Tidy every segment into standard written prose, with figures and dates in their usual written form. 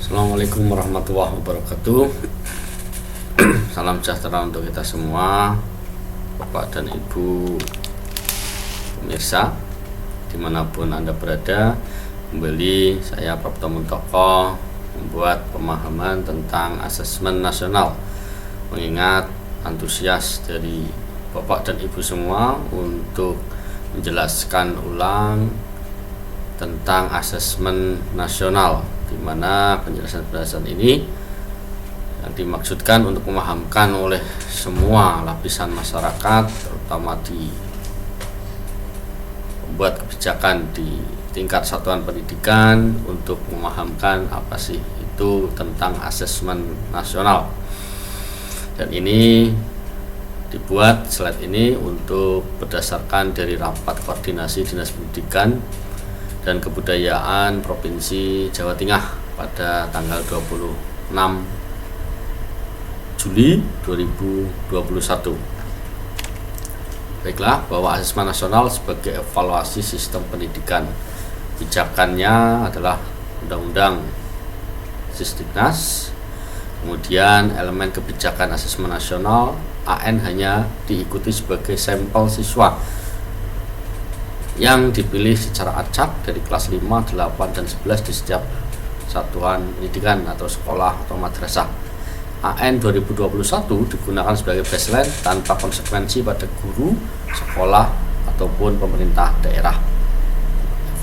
Assalamualaikum warahmatullahi wabarakatuh. Salam sejahtera untuk kita semua, Bapak dan Ibu pemirsa dimanapun Anda berada. Kembali saya Prapto Muntoko membuat pemahaman tentang asesmen nasional, mengingat antusias dari Bapak dan Ibu semua untuk menjelaskan ulang tentang asesmen nasional, di mana penjelasan-penjelasan ini yang dimaksudkan untuk memahamkan oleh semua lapisan masyarakat, terutama di membuat kebijakan di tingkat satuan pendidikan, untuk memahamkan apa sih itu tentang asesmen nasional. Dan ini dibuat slide ini untuk berdasarkan dari rapat koordinasi Dinas Pendidikan dan Kebudayaan Provinsi Jawa Tengah pada tanggal 26 Juli 2021. Baiklah, bahwa asesmen nasional sebagai evaluasi sistem pendidikan, pijakannya adalah Undang-Undang Sisdiknas. Kemudian elemen kebijakan asesmen nasional, AN hanya diikuti sebagai sampel siswa yang dipilih secara acak dari kelas 5, 8, dan 11 di setiap satuan pendidikan atau sekolah atau madrasah. AN 2021 digunakan sebagai baseline tanpa konsekuensi pada guru, sekolah, ataupun pemerintah daerah.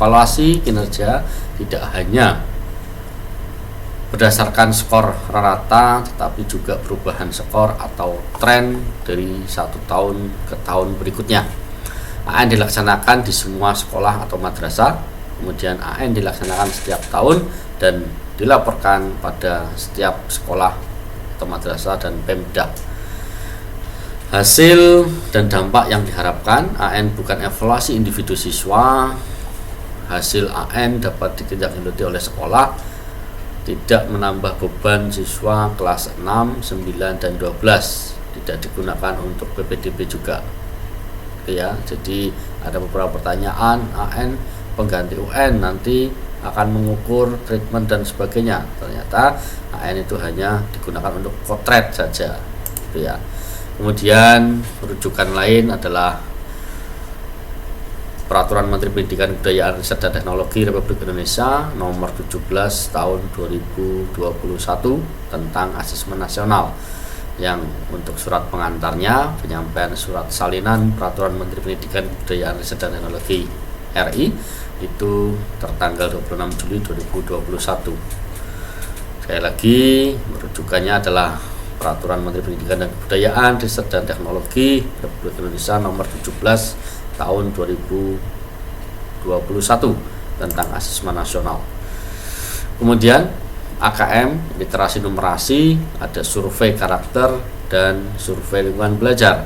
Evaluasi kinerja tidak hanya berdasarkan skor rata, tetapi juga perubahan skor atau tren dari satu tahun ke tahun berikutnya. AN dilaksanakan di semua sekolah atau madrasah, kemudian AN dilaksanakan setiap tahun dan dilaporkan pada setiap sekolah atau madrasah dan Pemda. Hasil dan dampak yang diharapkan, AN bukan evaluasi individu siswa. Hasil AN dapat ditindaklanjuti oleh sekolah, tidak menambah beban siswa kelas 6, 9, dan 12, tidak digunakan untuk PPDB juga. Ya, jadi ada beberapa pertanyaan, AN pengganti UN nanti akan mengukur treatment dan sebagainya. Ternyata AN itu hanya digunakan untuk potret saja, gitu ya. Kemudian rujukan lain adalah Peraturan Menteri Pendidikan, Kebudayaan, Riset dan Teknologi Republik Indonesia nomor 17 tahun 2021 tentang asesmen nasional, yang untuk surat pengantarnya penyampaian surat salinan Peraturan Menteri Pendidikan, Kebudayaan, Riset dan Teknologi RI itu tertanggal 26 Juli 2021. Sekali lagi, rujukannya adalah Peraturan Menteri Pendidikan dan Kebudayaan, Riset dan Teknologi Republik Indonesia nomor 17 tahun 2021 tentang asesmen nasional. Kemudian AKM, literasi numerasi, ada survei karakter dan survei lingkungan belajar.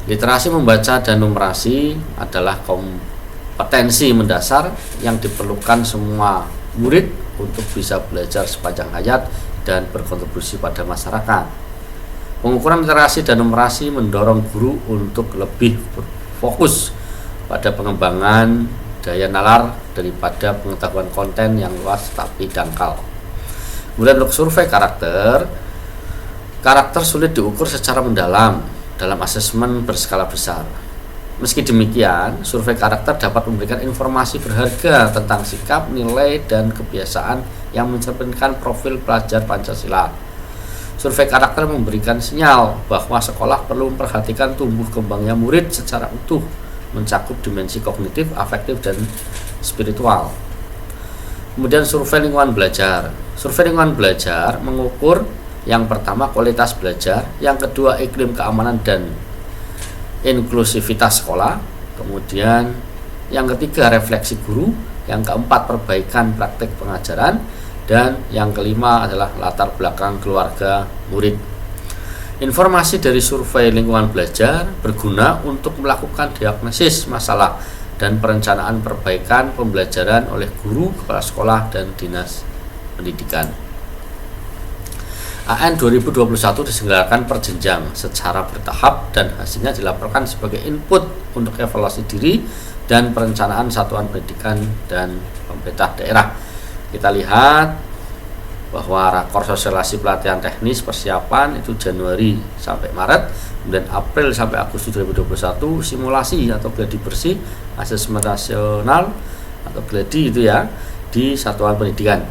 Literasi membaca dan numerasi adalah kompetensi mendasar yang diperlukan semua murid untuk bisa belajar sepanjang hayat dan berkontribusi pada masyarakat. Pengukuran literasi dan numerasi mendorong guru untuk lebih fokus pada pengembangan daya nalar daripada pengetahuan konten yang luas tapi dangkal. Kemudian untuk survei karakter sulit diukur secara mendalam dalam asesmen berskala besar. Meski demikian, survei karakter dapat memberikan informasi berharga tentang sikap, nilai, dan kebiasaan yang mencerminkan profil pelajar Pancasila. Survei karakter memberikan sinyal bahwa sekolah perlu memperhatikan tumbuh kembangnya murid secara utuh, mencakup dimensi kognitif, afektif, dan spiritual. Kemudian survei lingkungan belajar. Survei lingkungan belajar mengukur yang pertama kualitas belajar, yang kedua iklim keamanan dan inklusivitas sekolah, kemudian yang ketiga refleksi guru, yang keempat perbaikan praktik pengajaran, dan yang kelima adalah latar belakang keluarga murid. Informasi dari survei lingkungan belajar berguna untuk melakukan diagnosis masalah dan perencanaan perbaikan pembelajaran oleh guru, kepala sekolah, dan dinas pendidikan. AN 2021 diselenggarakan per jenjang secara bertahap dan hasilnya dilaporkan sebagai input untuk evaluasi diri dan perencanaan satuan pendidikan dan pemerintah daerah. Kita lihat bahwa rakor sosialisasi pelatihan teknis persiapan itu Januari sampai Maret, kemudian April sampai Agustus 2021 simulasi atau gladi bersih asesmen nasional atau gladi itu ya di satuan pendidikan.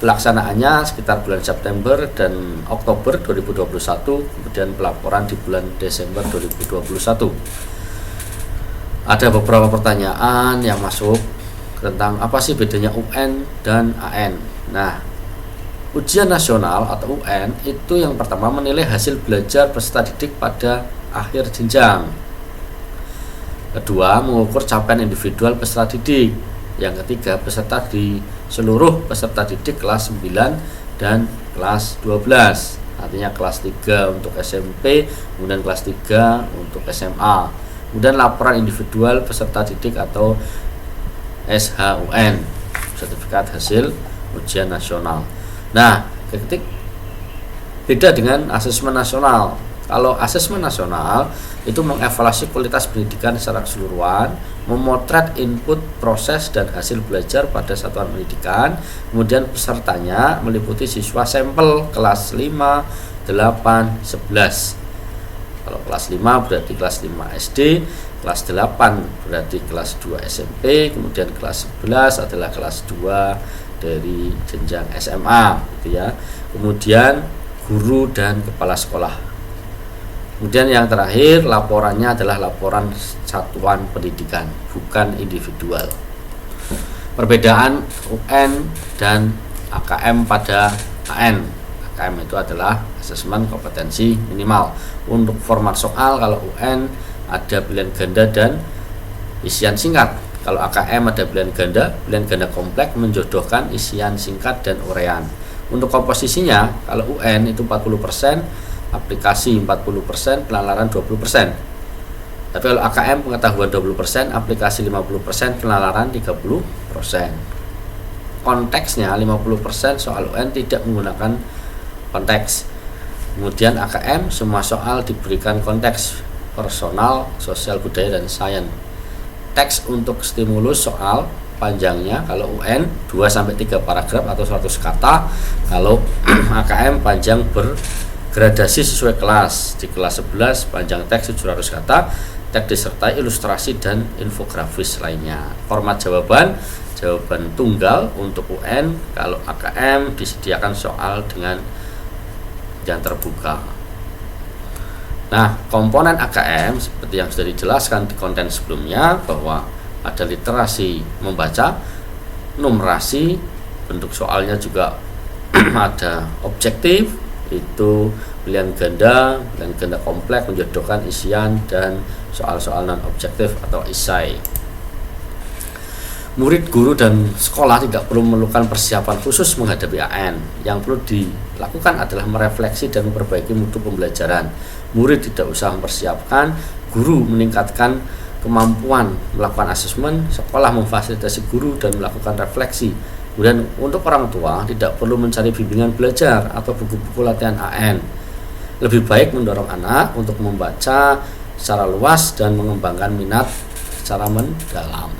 Pelaksanaannya sekitar bulan September dan Oktober 2021, kemudian pelaporan di bulan Desember 2021. Ada beberapa pertanyaan yang masuk tentang apa sih bedanya UN dan AN. Nah, ujian nasional atau UN itu yang pertama menilai hasil belajar peserta didik pada akhir jenjang. Kedua, mengukur capaian individual peserta didik. Yang ketiga, peserta di seluruh peserta didik kelas 9 dan kelas 12. Artinya kelas 3 untuk SMP, kemudian kelas 3 untuk SMA. Kemudian laporan individual peserta didik atau SHUN, sertifikat hasil ujian nasional. Nah, ketik beda dengan asesmen nasional. Kalau asesmen nasional itu mengevaluasi kualitas pendidikan secara keseluruhan, memotret input, proses, dan hasil belajar pada satuan pendidikan. Kemudian pesertanya meliputi siswa sampel kelas 5, 8, 11. Kalau kelas 5 berarti kelas 5 SD, kelas 8 berarti kelas 2 SMP, kemudian kelas 11 adalah kelas 2 dari jenjang SMA gitu ya. Kemudian guru dan kepala sekolah. Kemudian yang terakhir, laporannya adalah laporan satuan pendidikan, bukan individual. Perbedaan UN dan AKM pada AN. AKM itu adalah asesmen kompetensi minimal. Untuk format soal, kalau UN ada pilihan ganda dan isian singkat. Kalau AKM ada pilihan ganda kompleks menjodohkan isian singkat dan uraian. Untuk komposisinya, kalau UN itu 40%, aplikasi 40%, penalaran 20%. Tapi kalau AKM pengetahuan 20%, aplikasi 50%, penalaran 30%. Konteksnya 50% soal UN tidak menggunakan konteks. Kemudian AKM semua soal diberikan konteks personal, sosial, budaya, dan sains. Teks untuk stimulus soal panjangnya kalau UN 2-3 paragraf atau 100 kata. Kalau AKM panjang bergradasi sesuai kelas. Di kelas 11 panjang teks 700 kata, teks disertai ilustrasi dan infografis lainnya. Format jawaban tunggal untuk UN. Kalau AKM disediakan soal dengan yang terbuka. Nah, komponen AKM seperti yang sudah dijelaskan di konten sebelumnya, bahwa ada literasi membaca, numerasi, bentuk soalnya juga ada objektif, itu pilihan ganda kompleks menjodohkan isian, dan soal-soal non objektif atau esai. Murid, guru, dan sekolah tidak perlu memerlukan persiapan khusus menghadapi AN. Yang perlu dilakukan adalah merefleksi dan memperbaiki mutu pembelajaran. Murid tidak usah mempersiapkan, guru meningkatkan kemampuan melakukan asesmen, sekolah memfasilitasi guru dan melakukan refleksi. Kemudian untuk orang tua tidak perlu mencari bimbingan belajar atau buku-buku latihan AN. Lebih baik mendorong anak untuk membaca secara luas dan mengembangkan minat secara mendalam.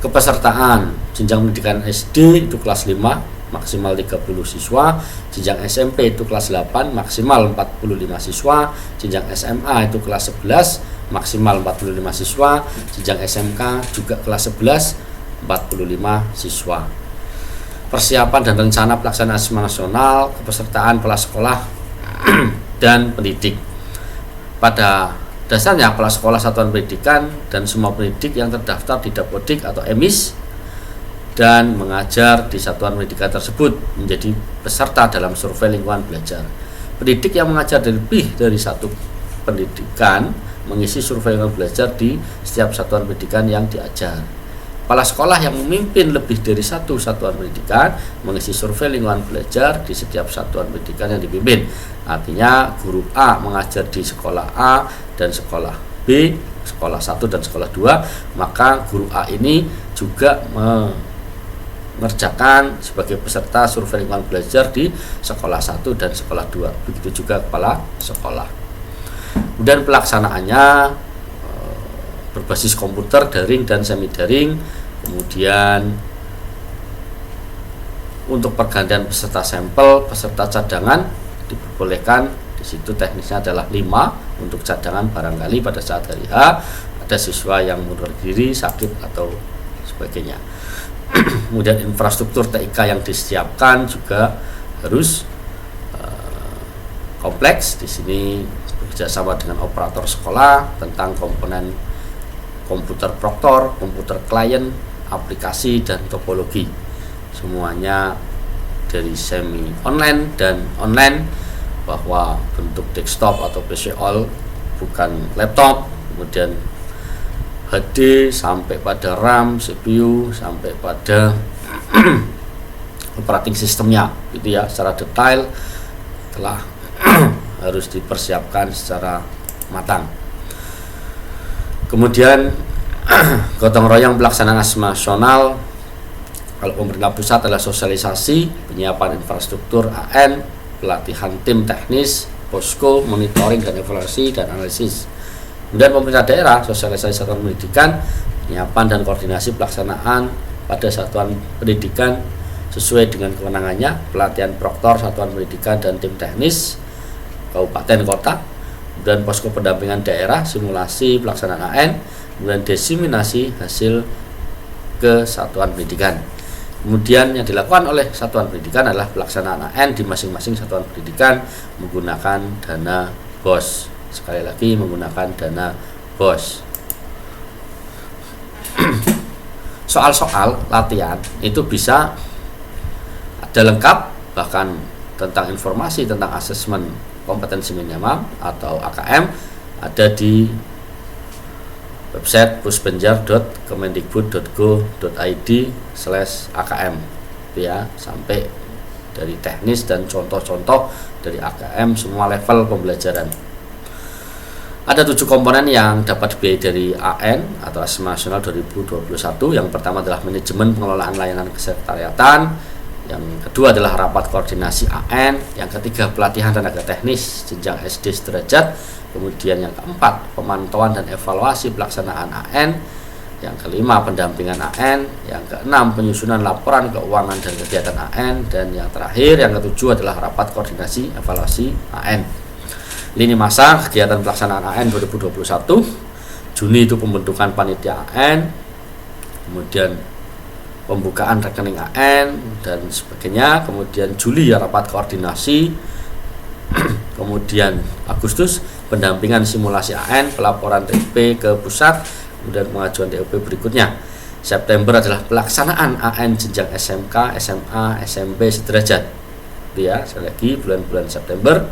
Kepesertaan jenjang pendidikan SD itu kelas 5 maksimal 30 siswa, jenjang SMP itu kelas 8 maksimal 45 siswa, jenjang SMA itu kelas 11 maksimal 45 siswa, jenjang SMK juga kelas 11 45 siswa. Persiapan dan rencana pelaksanaan asesmen nasional, kepesertaan kepala sekolah dan pendidik. Pada dasarnya kepala sekolah satuan pendidikan dan semua pendidik yang terdaftar di Dapodik atau EMIS dan mengajar di satuan pendidikan tersebut menjadi peserta dalam survei lingkungan belajar. Pendidik yang mengajar lebih dari satu pendidikan mengisi survei lingkungan belajar di setiap satuan pendidikan yang diajar. Kepala sekolah yang memimpin lebih dari satu satuan pendidikan mengisi survei lingkungan belajar di setiap satuan pendidikan yang dipimpin. Artinya guru A mengajar di sekolah A dan sekolah B, sekolah 1 dan sekolah 2, maka guru A ini juga mengerjakan sebagai peserta survei lingkungan belajar di sekolah 1 dan sekolah 2. Begitu juga kepala sekolah. Kemudian pelaksanaannya berbasis komputer, daring dan semi daring. Kemudian Untuk pergantian peserta sampel, peserta cadangan diperbolehkan. Di situ teknisnya adalah 5 untuk cadangan, barangkali pada saat hari H ada siswa yang mundur diri, sakit atau sebagainya. Kemudian infrastruktur TIK yang disiapkan juga harus kompleks. Di sini bekerjasama dengan operator sekolah tentang komponen komputer proktor, komputer klien, aplikasi dan topologi. Semuanya dari semi online dan online, bahwa bentuk desktop atau PC all, bukan laptop. Kemudian HD sampai pada RAM, CPU sampai pada operating sistemnya, gitu ya, secara detail telah harus dipersiapkan secara matang. Kemudian gotong royong pelaksanaan ASES nasional. Kalau pemerintah pusat adalah sosialisasi, penyiapan infrastruktur AN, pelatihan tim teknis, posko, monitoring dan evaluasi dan analisis. Kemudian pemerintah daerah, sosialisasi satuan pendidikan, penyiapan dan koordinasi pelaksanaan pada satuan pendidikan sesuai dengan kewenangannya, pelatihan proktor satuan pendidikan dan tim teknis kabupaten kota, kemudian posko pendampingan daerah, simulasi pelaksanaan AN, kemudian diseminasi hasil ke satuan pendidikan. Kemudian yang dilakukan oleh satuan pendidikan adalah pelaksanaan AN di masing-masing satuan pendidikan menggunakan dana BOS. Sekali lagi, menggunakan dana BOS. Soal-soal latihan itu bisa ada lengkap, bahkan tentang informasi tentang asesmen kompetensi minimum atau AKM ada di website puspenjar.kemendikbud.go.id/AKM, ya, sampai dari teknis dan contoh-contoh dari AKM semua level pembelajaran. Ada 7 komponen yang dapat dibiayai dari AN atau ASES Nasional 2021. Yang pertama adalah manajemen pengelolaan layanan kesekretariatan, yang kedua adalah rapat koordinasi AN, yang ketiga pelatihan tenaga teknis jenjang SD sederajat, kemudian yang keempat pemantauan dan evaluasi pelaksanaan AN, yang kelima pendampingan AN, yang keenam penyusunan laporan keuangan dan kegiatan AN, dan yang terakhir yang ketujuh adalah rapat koordinasi evaluasi AN. Lini masa kegiatan pelaksanaan AN 2021, Juni itu pembentukan panitia AN, kemudian pembukaan rekening AN dan sebagainya, kemudian Juli ya rapat koordinasi, kemudian Agustus pendampingan simulasi AN, pelaporan TUP ke pusat, kemudian pengajuan TUP berikutnya. September adalah pelaksanaan AN jenjang SMK, SMA, SMP sederajat. Ya, sekali lagi bulan-bulan September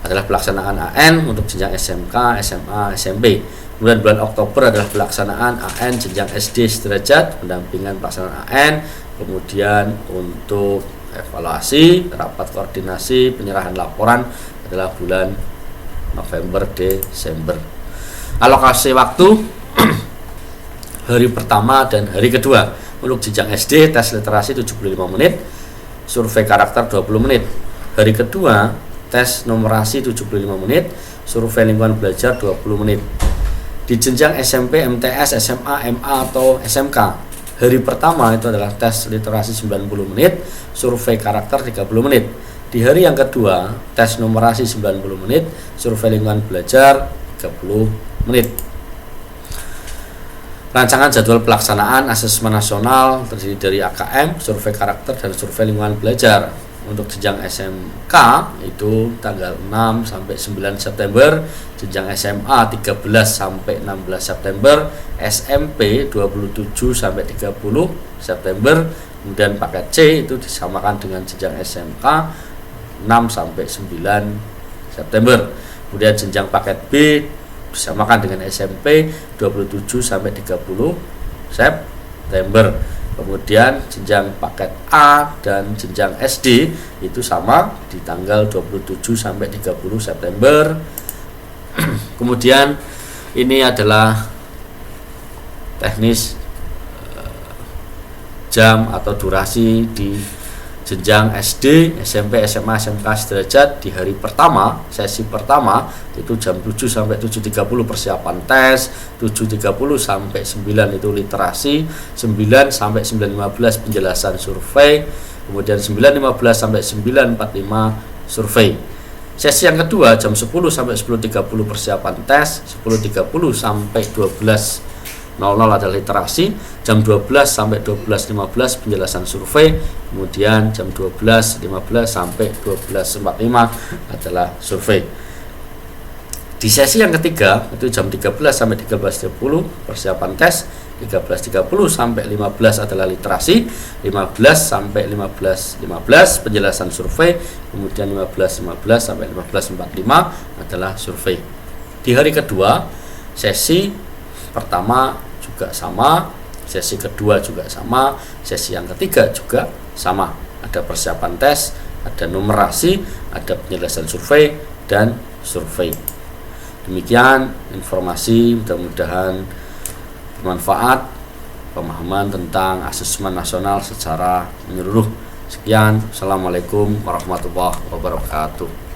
adalah pelaksanaan AN untuk jenjang SMK, SMA, SMP. Kemudian bulan Oktober adalah pelaksanaan AN jenjang SD sederajat, pendampingan pelaksanaan AN. Kemudian untuk evaluasi, rapat koordinasi, penyerahan laporan adalah bulan November, Desember. Alokasi waktu hari pertama dan hari kedua. Untuk jenjang SD, tes literasi 75 menit, survei karakter 20 menit. Hari kedua, tes numerasi 75 menit, survei lingkungan belajar 20 menit. Di jenjang SMP, MTS, SMA, MA atau SMK, hari pertama itu adalah tes literasi 90 menit, survei karakter 30 menit. Di hari yang kedua, tes numerasi 90 menit, survei lingkungan belajar 30 menit. Rancangan jadwal pelaksanaan asesmen nasional terdiri dari AKM, survei karakter, dan survei lingkungan belajar. Untuk jenjang SMK itu tanggal 6 sampai 9 September, jenjang SMA 13 sampai 16 September, SMP 27 sampai 30 September, kemudian paket C itu disamakan dengan jenjang SMK 6 sampai 9 September. Kemudian jenjang paket B disamakan dengan SMP 27 sampai 30 September. Kemudian jenjang paket A dan jenjang SD itu sama di tanggal 27 sampai 30 September. Kemudian ini adalah teknis jam atau durasi di jenjang SD, SMP, SMA, SMK sederajat di hari pertama, sesi pertama itu jam 7 sampai 7.30 persiapan tes, 7.30 sampai 9 itu literasi, 9 sampai 9.15 penjelasan survei, kemudian 9.15 sampai 9.45 survei. Sesi yang kedua jam 10 sampai 10.30 persiapan tes, 10.30 sampai 12.00 adalah literasi, jam 12 sampai 12.15 penjelasan survei, kemudian jam 12.15 sampai 12.45 adalah survei. Di sesi yang ketiga itu jam 13 sampai 13.30 persiapan tes, 13.30 sampai 15 adalah literasi, 15 sampai 15.15 penjelasan survei, kemudian 15.15 sampai 15.45 adalah survei. Di hari kedua, sesi pertama juga sama, sesi kedua juga sama, sesi yang ketiga juga sama. Ada persiapan tes, ada numerasi, ada penjelasan survei dan survei. Demikian informasi, mudah-mudahan bermanfaat, pemahaman tentang asesmen nasional secara menyeluruh. Sekian, Assalamualaikum warahmatullahi wabarakatuh.